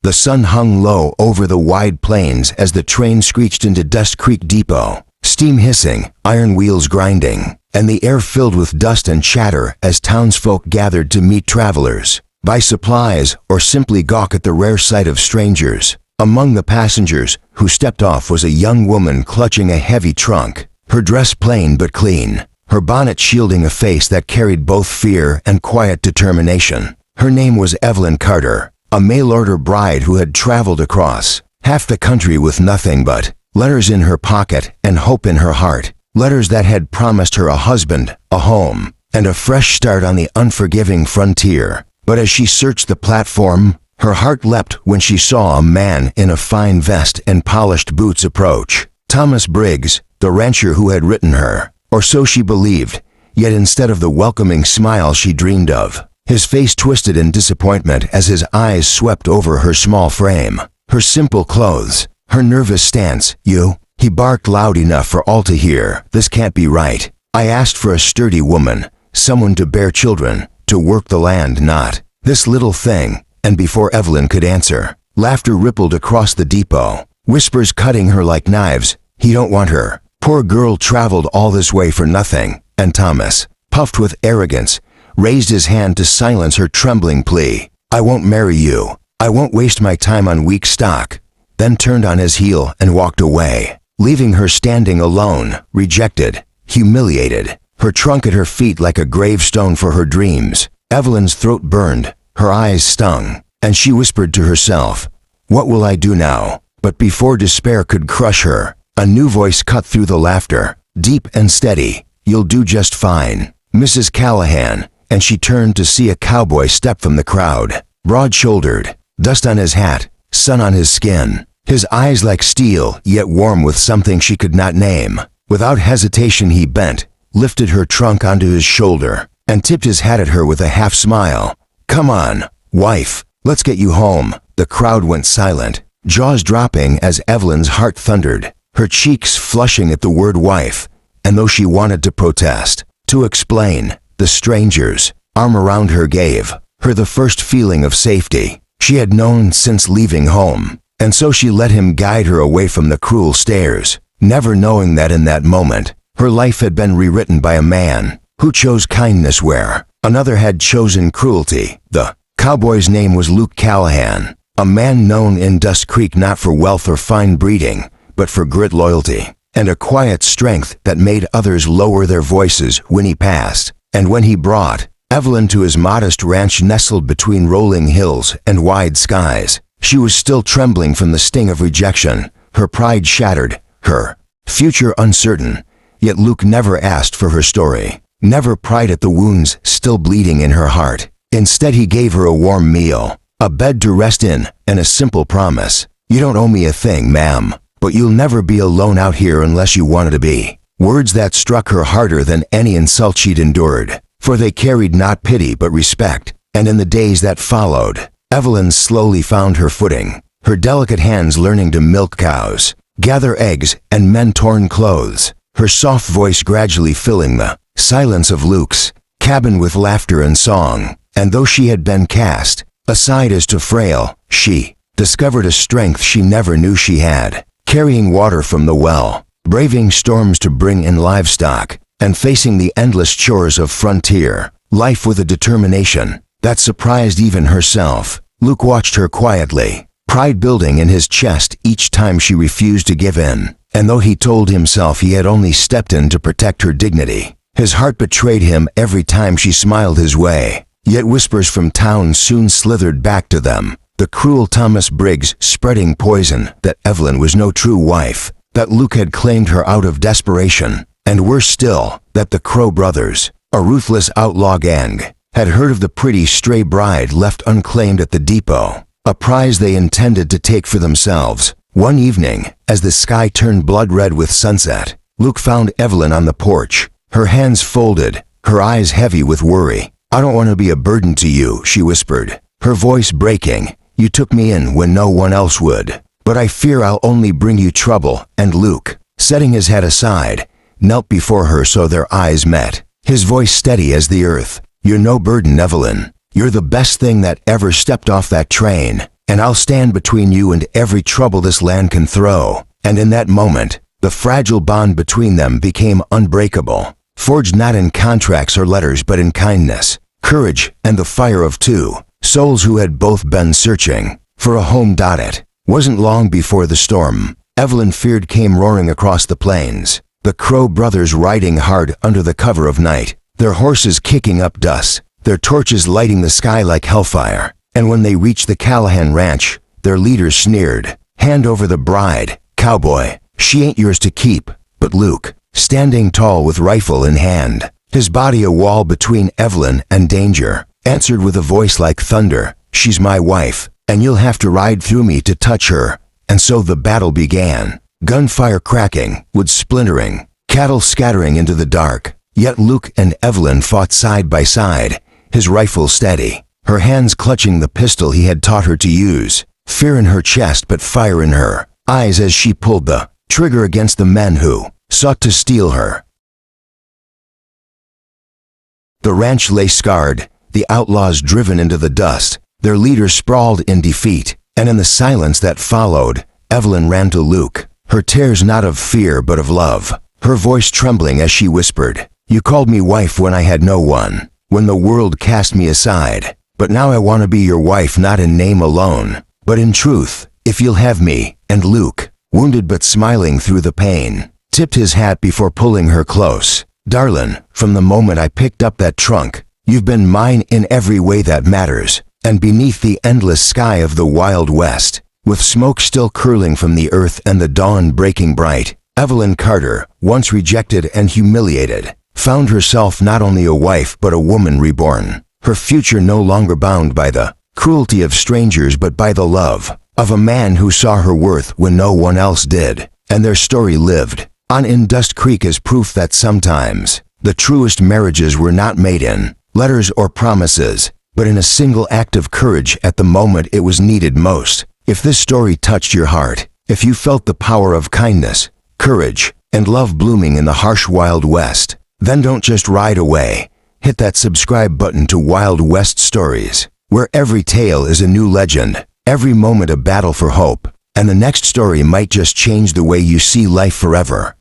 The sun hung low over the wide plains as the train screeched into Dust Creek Depot, steam hissing, iron wheels grinding, and the air filled with dust and chatter as townsfolk gathered to meet travelers, buy supplies, or simply gawk at the rare sight of strangers. Among the passengers who stepped off was a young woman clutching a heavy trunk, her dress plain but clean, her bonnet shielding a face that carried both fear and quiet determination. Her name was Evelyn Carter, a mail-order bride who had traveled across half the country with nothing but letters in her pocket and hope in her heart, letters that had promised her a husband, a home, and a fresh start on the unforgiving frontier. But as she searched the platform, her heart leapt when she saw a man in a fine vest and polished boots approach. Thomas Briggs, the rancher who had written her, or so she believed, yet instead of the welcoming smile she dreamed of, his face twisted in disappointment as his eyes swept over her small frame, her simple clothes, her nervous stance. "You," he barked loud enough for all to hear, "this can't be right. I asked for a sturdy woman, someone to bear children, to work the land, not this little thing." And before Evelyn could answer, laughter rippled across the depot, whispers cutting her like knives. "He don't want her. Poor girl traveled all this way for nothing." And Thomas, puffed with arrogance, raised his hand to silence her trembling plea. "I won't marry you. I won't waste my time on weak stock," then turned on his heel and walked away, leaving her standing alone, rejected, humiliated, her trunk at her feet like a gravestone for her dreams. Evelyn's throat burned, her eyes stung, and she whispered to herself, "What will I do now?" But before despair could crush her, a new voice cut through the laughter, deep and steady. "You'll do just fine, Mrs. Callahan." And she turned to see a cowboy step from the crowd, broad-shouldered, dust on his hat, sun on his skin, his eyes like steel, yet warm with something she could not name. Without hesitation he bent, lifted her trunk onto his shoulder, and tipped his hat at her with a half-smile. "Come on, wife, let's get you home." The crowd went silent, jaws dropping as Evelyn's heart thundered, her cheeks flushing at the word wife. And though she wanted to protest, to explain, the strangers' arm around her gave her the first feeling of safety she had known since leaving home. And so she let him guide her away from the cruel stares, never knowing that in that moment, her life had been rewritten by a man who chose kindness where another had chosen cruelty. The cowboy's name was Luke Callahan, a man known in Dust Creek not for wealth or fine breeding, but for grit, loyalty, and a quiet strength that made others lower their voices when he passed. And when he brought Evelyn to his modest ranch nestled between rolling hills and wide skies, she was still trembling from the sting of rejection, her pride shattered, her future uncertain. Yet Luke never asked for her story, never pried at the wounds still bleeding in her heart. Instead he gave her a warm meal, a bed to rest in, and a simple promise. "You don't owe me a thing, ma'am, but you'll never be alone out here unless you wanted to be." Words that struck her harder than any insult she'd endured, for they carried not pity but respect. And in the days that followed, Evelyn slowly found her footing, her delicate hands learning to milk cows, gather eggs, and mend torn clothes, her soft voice gradually filling the silence of Luke's cabin with laughter and song. And though she had been cast aside as too frail, she discovered a strength she never knew she had, carrying water from the well, braving storms to bring in livestock, and facing the endless chores of frontier life with a determination that surprised even herself. Luke watched her quietly, pride building in his chest each time she refused to give in. And though he told himself he had only stepped in to protect her dignity, his heart betrayed him every time she smiled his way. Yet whispers from town soon slithered back to them, the cruel Thomas Briggs spreading poison that Evelyn was no true wife, that Luke had claimed her out of desperation, and worse still, that the Crow brothers, a ruthless outlaw gang, had heard of the pretty stray bride left unclaimed at the depot, a prize they intended to take for themselves. One evening, as the sky turned blood red with sunset, Luke found Evelyn on the porch, her hands folded, her eyes heavy with worry. "I don't want to be a burden to you," she whispered, her voice breaking. "You took me in when no one else would, but I fear I'll only bring you trouble." And Luke, setting his head aside, knelt before her so their eyes met, his voice steady as the earth. "You're no burden, Evelyn. You're the best thing that ever stepped off that train." and I'll stand between you and every trouble this land can throw." And in that moment, the fragile bond between them became unbreakable, forged not in contracts or letters but in kindness, courage, and the fire of two souls who had both been searching for a home. It wasn't long before the storm Evelyn feared came roaring across the plains, the Crow brothers riding hard under the cover of night, their horses kicking up dust, their torches lighting the sky like hellfire. And when they reached the Callahan ranch, their leaders sneered, "Hand over the bride, Cowboy. She ain't yours to keep." But Luke, standing tall with rifle in hand, his body a wall between Evelyn and danger, answered with a voice like thunder, "She's my wife, and you'll have to ride through me to touch her." And so the battle began. Gunfire cracking, wood splintering, cattle scattering into the dark. Yet Luke and Evelyn fought side by side, his rifle steady, her hands clutching the pistol he had taught her to use. Fear in her chest but fire in her eyes as she pulled the trigger against the men who sought to steal her. The ranch lay scarred, the outlaws driven into the dust, their leaders sprawled in defeat, and in the silence that followed, Evelyn ran to Luke, her tears not of fear but of love, her voice trembling as she whispered, "You called me wife when I had no one, when the world cast me aside, but now I want to be your wife not in name alone, but in truth, if you'll have me." And Luke, wounded but smiling through the pain, tipped his hat before pulling her close. "Darlin', from the moment I picked up that trunk, you've been mine in every way that matters." And beneath the endless sky of the Wild West, with smoke still curling from the earth and the dawn breaking bright, Evelyn Carter, once rejected and humiliated, found herself not only a wife but a woman reborn, her future no longer bound by the cruelty of strangers but by the love of a man who saw her worth when no one else did. And their story lived on in Dust Creek as proof that sometimes the truest marriages were not made in letters or promises, but in a single act of courage at the moment it was needed most. If this story touched your heart, if you felt the power of kindness, courage, and love blooming in the harsh Wild West, then don't just ride away. Hit that subscribe button to Wild West Stories, where every tale is a new legend, every moment a battle for hope, and the next story might just change the way you see life forever.